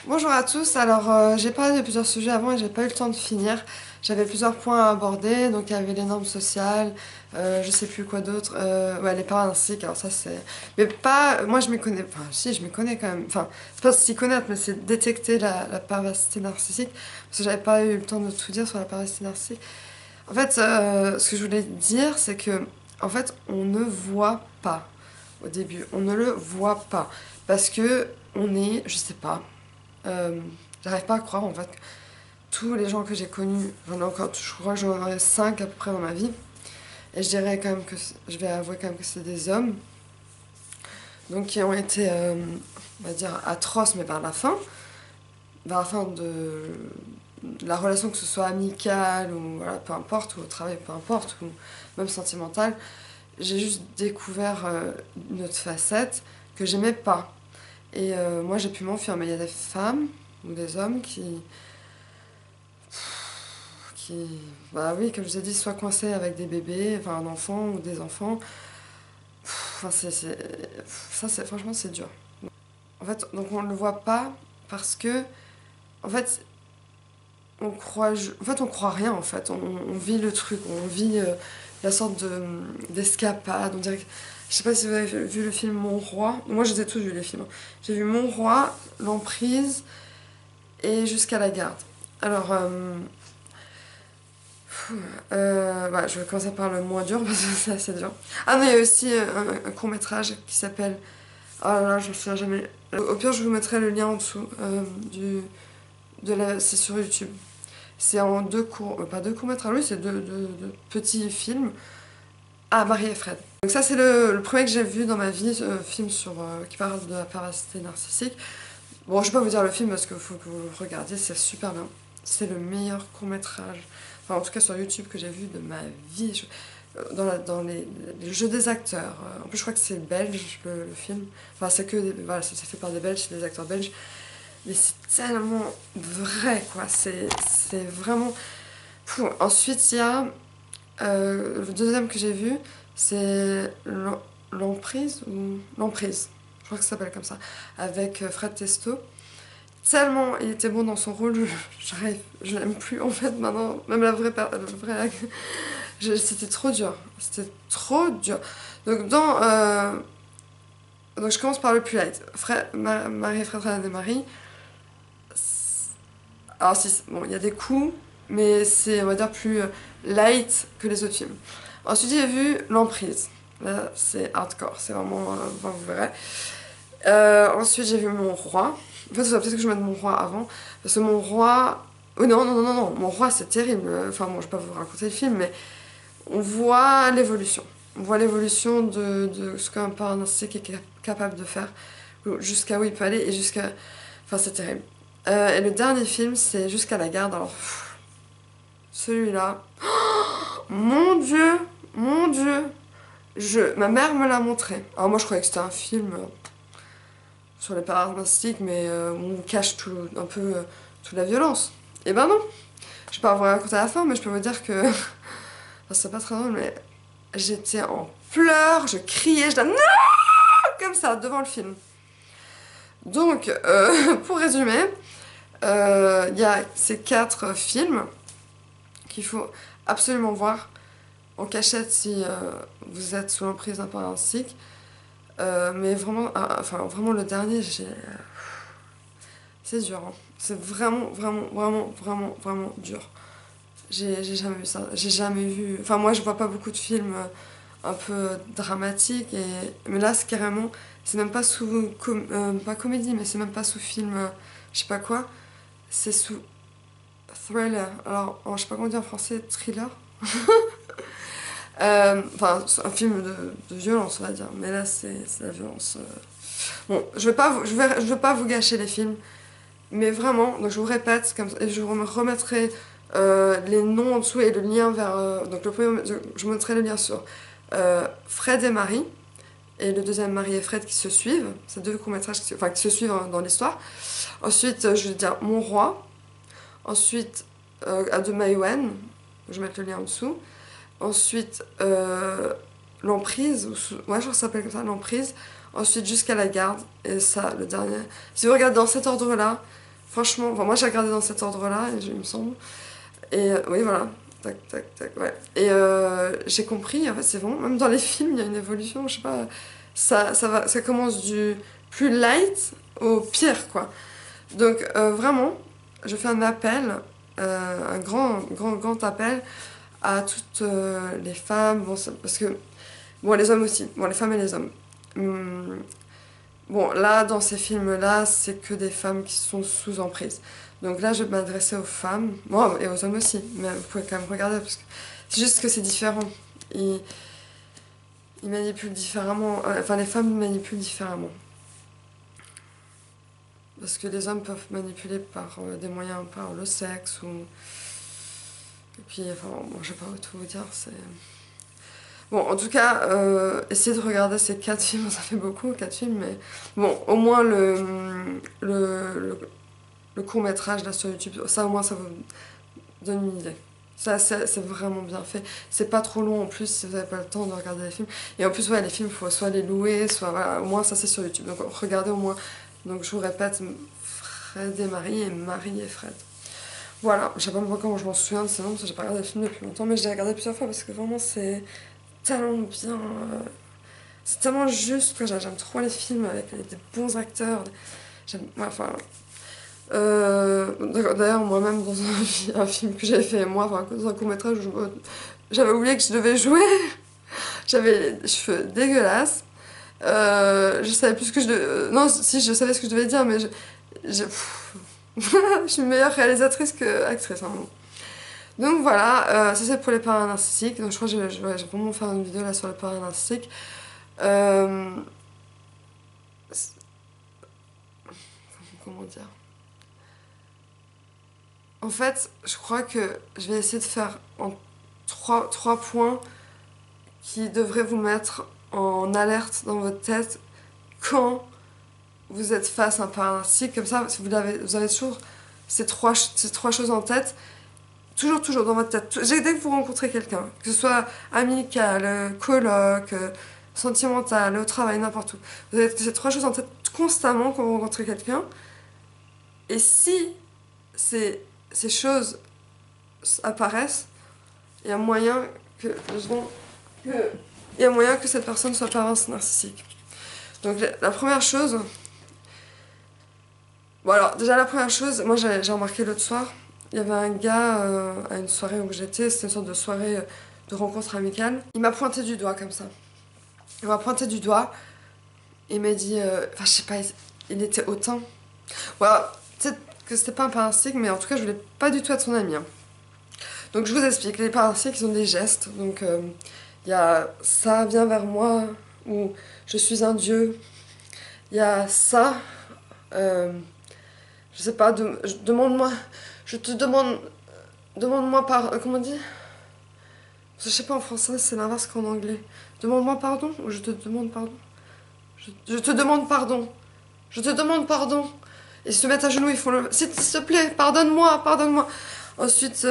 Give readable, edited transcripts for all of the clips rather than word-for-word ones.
Bonjour à tous, alors j'ai parlé de plusieurs sujets avant et j'ai pas eu le temps de finir. J'avais plusieurs points à aborder, donc il y avait les normes sociales, je sais plus quoi d'autre, ouais, les parents narcissiques, alors ça c'est... Mais pas, moi je m'y connais, enfin si je m'y connais quand même, enfin c'est pas s'y connaître mais c'est détecter la perversité narcissique, parce que j'avais pas eu le temps de tout dire sur la perversité narcissique. En fait, ce que je voulais dire c'est que, en fait, on ne voit pas au début, on ne le voit pas, parce que on est, je sais pas, euh, j'arrive pas à croire en fait que tous les gens que j'ai connus, j'en ai encore, je crois que j'en aurai 5 à peu près dans ma vie, et je dirais quand même que, je vais avouer quand même que c'est des hommes, donc qui ont été, on va dire, atroces, mais vers la fin de la relation, que ce soit amicale ou voilà, peu importe, ou au travail, peu importe, ou même sentimentale, j'ai juste découvert une autre facette que j'aimais pas. Et moi j'ai pu m'enfuir, mais il y a des femmes ou des hommes qui, bah oui, comme je vous ai dit, soit coincés avec des bébés, enfin un enfant ou des enfants. Enfin, ça, c'est, franchement, c'est dur. En fait, donc on ne le voit pas parce que, en fait, on croit rien, en fait. On vit le truc, on vit la sorte d'escapade. On dirait que, je sais pas si vous avez vu le film Mon Roi. Moi, je les ai tous vus, les films. J'ai vu Mon Roi, L'Emprise et Jusqu'à la garde. Alors, bah, je vais commencer par le moins dur parce que c'est assez dur. Ah non, il y a aussi un court-métrage qui s'appelle... Ah là là, je me souviens jamais. Au pire, je vous mettrai le lien en dessous. C'est sur YouTube. C'est en pas deux courts-métrages, oui, c'est deux petits films. Ah, Marie et Fred. Donc ça, c'est le premier que j'ai vu dans ma vie, film qui parle de la perversité narcissique. Bon, je vais pas vous dire le film parce qu'il faut que vous le regardiez, c'est super bien. C'est le meilleur court-métrage, enfin en tout cas sur YouTube, que j'ai vu de ma vie. Dans les jeux des acteurs. En plus, je crois que c'est belge le film. Enfin, voilà, c'est fait par des Belges, c'est des acteurs belges. Mais c'est tellement vrai, quoi. C'est vraiment. Fou. Ensuite, il y a le deuxième que j'ai vu, c'est l'emprise ou l'emprise. Je crois que ça s'appelle comme ça. Avec Fred Testo. Tellement il était bon dans son rôle, je l'aime plus en fait maintenant. Même c'était trop dur. C'était trop dur. Donc, donc je commence par le plus light. Marie, Fred et Marie. Alors, si, bon, il y a des coups, mais c'est, on va dire, plus light que les autres films. Ensuite, j'ai vu L'Emprise. Là, c'est hardcore. C'est vraiment. Enfin, vous verrez. Ensuite, j'ai vu Mon Roi. En fait, peut-être que je mette Mon Roi avant. Parce que Mon Roi. Oh non, non, non, non, non. Mon Roi, c'est terrible. Enfin, bon, je vais pas vous raconter le film, mais on voit l'évolution. On voit l'évolution de ce qu'un parent narcissique est capable de faire, jusqu'à où il peut aller et jusqu'à. Enfin, c'est terrible. Et le dernier film, c'est Jusqu'à la garde. Alors, celui-là. Mon Dieu! Mon Dieu! Ma mère me l'a montré. Alors, moi, je croyais que c'était un film sur les parents narcissiques, mais où on cache un peu toute la violence. Et ben non! Je vais pas vous raconter la fin, mais je peux vous dire que. Enfin, c'est pas très drôle, mais j'étais en pleurs, je criais, je disais non comme ça devant le film. Donc, pour résumer, il y a ces 4 films qu'il faut absolument voir en cachette si vous êtes sous l'emprise d'un parent narcissique. Mais vraiment, enfin vraiment le dernier, c'est dur. Hein. C'est vraiment, vraiment, vraiment, vraiment, vraiment dur. J'ai jamais vu ça. J'ai jamais vu. Enfin, moi, je vois pas beaucoup de films un peu dramatiques. Mais là, c'est carrément. C'est même pas sous. Pas comédie, mais c'est même pas sous film. Je sais pas quoi. C'est sous thriller. Alors, je sais pas comment dire en français. Thriller. Enfin, c'est un film de violence, on va dire. Mais là, c'est la violence. Bon, je vais pas vous gâcher les films. Mais vraiment, donc je vous répète, comme ça, et je vous remettrai les noms en dessous et le lien vers. Donc le premier, je vous mettrai le lien sur Fred et Marie, et le deuxième Marie et Fred qui se suivent. C'est 2 courts-métrages qui se suivent dans l'histoire. Ensuite, je vais dire Mon Roi. Ensuite, à de Maïwen, je vais mettre le lien en dessous. Ensuite, L'Emprise, ouais, je crois que ça s'appelle comme ça, L'Emprise. Ensuite, Jusqu'à la garde, et ça, le dernier. Si vous regardez dans cet ordre-là, Franchement, enfin, moi j'ai regardé dans cet ordre-là, il me semble. Et oui, voilà. Tac, tac, tac, ouais. Et j'ai compris, en fait, c'est vraiment, même dans les films, il y a une évolution, je sais pas. Ça commence du plus light au pire, quoi. Donc, vraiment, je fais un appel, un grand appel à toutes les femmes, bon, parce que, bon, les hommes aussi, bon, les femmes et les hommes. Hum, bon, là, dans ces films-là, c'est que des femmes qui sont sous emprise. Donc là, je vais m'adresser aux femmes, bon, et aux hommes aussi, mais vous pouvez quand même regarder, parce que c'est juste que c'est différent. Ils, ils manipulent différemment, enfin, les femmes manipulent différemment. Parce que les hommes peuvent manipuler par des moyens, par le sexe, ou... Et puis, enfin, bon, je vais pas tout vous dire, c'est... Bon, en tout cas, essayez de regarder ces 4 films, ça fait beaucoup, 4 films, mais bon, au moins le court-métrage là sur YouTube, ça au moins ça vous donne une idée. Ça, c'est vraiment bien fait. C'est pas trop long en plus si vous n'avez pas le temps de regarder les films. Et en plus, ouais, les films, il faut soit les louer, soit. Voilà, au moins ça c'est sur YouTube. Donc regardez au moins. Donc je vous répète, Fred et Marie, et Marie et Fred. Voilà, je sais pas comment je m'en souviens de ce nom, parce que j'ai pas regardé le film depuis longtemps, mais je l'ai regardé plusieurs fois parce que vraiment c'est tellement bien. C'est tellement juste que j'aime trop les films avec des bons acteurs. J'aime. Ouais, enfin. D'ailleurs, moi-même, dans un film que j'avais fait, moi, enfin, dans un court-métrage, j'avais oublié que je devais jouer. J'avais les cheveux dégueulasses. Je savais plus ce que je devais. Non, si, je savais ce que je devais dire, mais je suis meilleure réalisatrice que actrice. Hein. Donc voilà, ça c'est pour les parents narcissiques. Donc je crois que je vais vraiment faire une vidéo là sur les parents narcissiques. Euh... Comment dire? En fait, je crois que je vais essayer de faire en trois points qui devraient vous mettre en alerte dans votre tête quand vous êtes face à un paranassique. Comme ça, si vous avez toujours ces trois choses en tête, toujours dans votre tête. Dès que vous rencontrez quelqu'un, que ce soit amical, coloc, sentimental, au travail, n'importe où, vous avez ces 3 choses en tête constamment quand vous rencontrez quelqu'un. Et si ces choses apparaissent, il y a moyen que, il y a moyen que cette personne soit parent narcissique. Donc la première chose, bon alors déjà la première chose, moi j'ai remarqué l'autre soir, il y avait un gars à une soirée où j'étais, c'était une sorte de soirée de rencontre amicale. Il m'a pointé du doigt comme ça. Il m'a pointé du doigt et m'a dit, enfin je sais pas, il était hautain. Voilà, peut-être que c'était pas un parasitique, mais en tout cas je voulais pas du tout être son ami. Hein. Donc je vous explique, les parasites ils ont des gestes, donc il y a ça, viens vers moi, ou je suis un dieu. Il y a ça, je sais pas, demande-moi, je te demande, demande-moi comment on dit? Je sais pas en français, c'est l'inverse qu'en anglais. Demande-moi pardon, ou je te demande pardon. Je te demande pardon. Je te demande pardon. Ils se mettent à genoux, ils font le... S'il te plaît, pardonne-moi, pardonne-moi. Ensuite,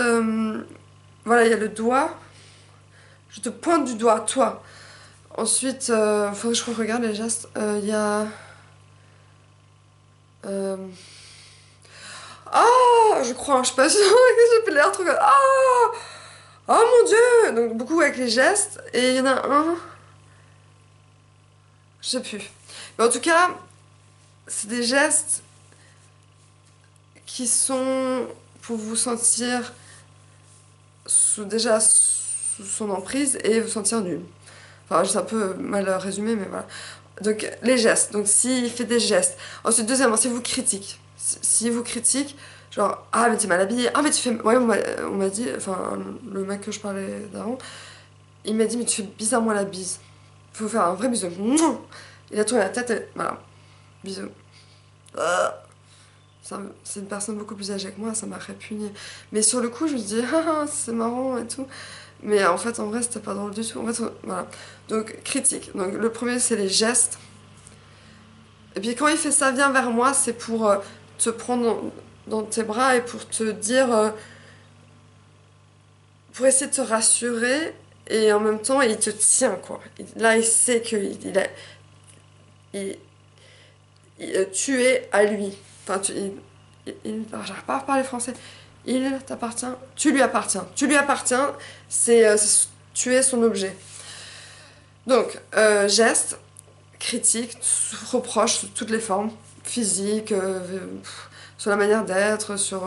voilà, il y a le doigt. Je te pointe du doigt, toi. Ensuite, faudrait que je regarde les gestes. Il y a... Ah, je crois, je sais pas si j'ai fait l'air trop... Ah, oh mon Dieu. Donc beaucoup avec les gestes. Et il y en a un... Je sais plus. Mais en tout cas, c'est des gestes qui sont pour vous sentir déjà sous son emprise et vous sentir nul. Enfin, c'est un peu mal résumé, mais voilà. Donc, les gestes. Donc, s'il fait des gestes. Ensuite, deuxièmement, si vous critique. Si vous critique, genre, ah, mais tu es mal habillé. Ah, mais tu fais. Ouais, on m'a dit, enfin, le mec que je parlais d'avant, il m'a dit, mais tu fais bizarrement la bise. Faut faire un vrai bisou. Il a tourné la tête et voilà. Bisous. C'est une personne beaucoup plus âgée que moi, ça m'a répugné. Mais sur le coup, je me dis, ah, c'est marrant et tout. Mais en fait, en vrai, c'était pas drôle du tout. En fait, voilà. Donc, critique. Donc, le premier, c'est les gestes. Et puis, quand il fait ça, viens vers moi, c'est pour te prendre dans tes bras et pour te dire. Pour essayer de te rassurer. Et en même temps, il te tient, quoi. Là, il sait que tu es à lui. Enfin, j'arrive pas à parler français. Il t'appartient, tu lui appartiens. Tu lui appartiens, tu es son objet. Donc, geste, critique, reproche sous toutes les formes, physique, sur la manière d'être, sur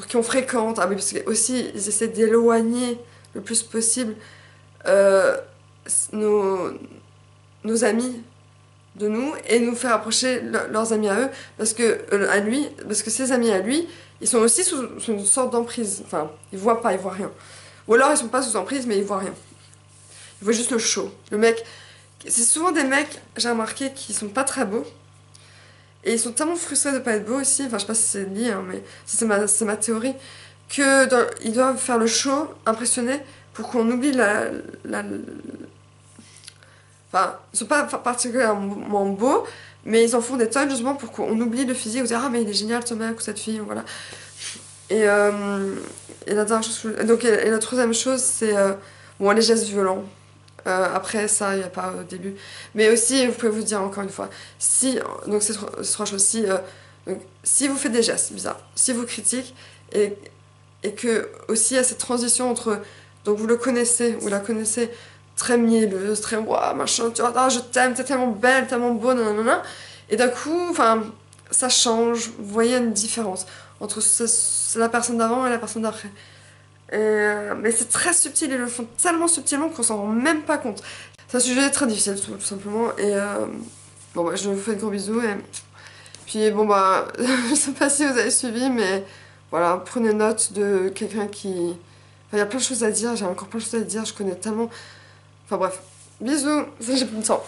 qui on fréquente. Ah oui, parce que aussi, ils essaient d'éloigner le plus possible euh, nos, nos amis de nous et nous faire approcher leurs amis à eux parce que ses amis à lui ils sont aussi sous une sorte d'emprise, enfin ils voient pas, ils voient rien, ou alors ils sont pas sous emprise mais ils voient rien, ils voient juste le show. Le mec, c'est souvent des mecs, j'ai remarqué, qui sont pas très beaux et ils sont tellement frustrés de pas être beaux aussi, enfin je sais pas si c'est lié hein, mais ça, c'est ma théorie, que ils doivent faire le show, impressionner pour qu'on oublie la, enfin, ils sont pas particulièrement beaux, mais ils en font des tonnes justement pour qu'on oublie le physique, ou dire ah mais il est génial ce mec ou cette fille, voilà. Et, la dernière chose, donc, et la troisième chose, c'est bon, les gestes violents. Après ça, il n'y a pas au début. Mais aussi, vous pouvez vous dire encore une fois, si, donc c'est trois choses, donc, si vous faites des gestes bizarres, si vous critiquez, et que aussi il y a cette transition entre, donc vous le connaissez, vous la connaissez, très mielleuse, très waouh, machin, tu vois, ah, je t'aime, t'es tellement belle, tellement beau, nanana. Et d'un coup, enfin, ça change, vous voyez une différence entre la personne d'avant et la personne d'après. Mais c'est très subtil, ils le font tellement subtilement qu'on s'en rend même pas compte. C'est un sujet très difficile, tout simplement. Et bon, bah, je vous fais de gros bisous. Et puis, bon, bah, je sais pas si vous avez suivi, mais voilà, prenez note de quelqu'un qui. Enfin, il y a plein de choses à dire, j'ai encore plein de choses à dire, je connais tellement. Enfin, bref. Bisous, j'ai plus de temps.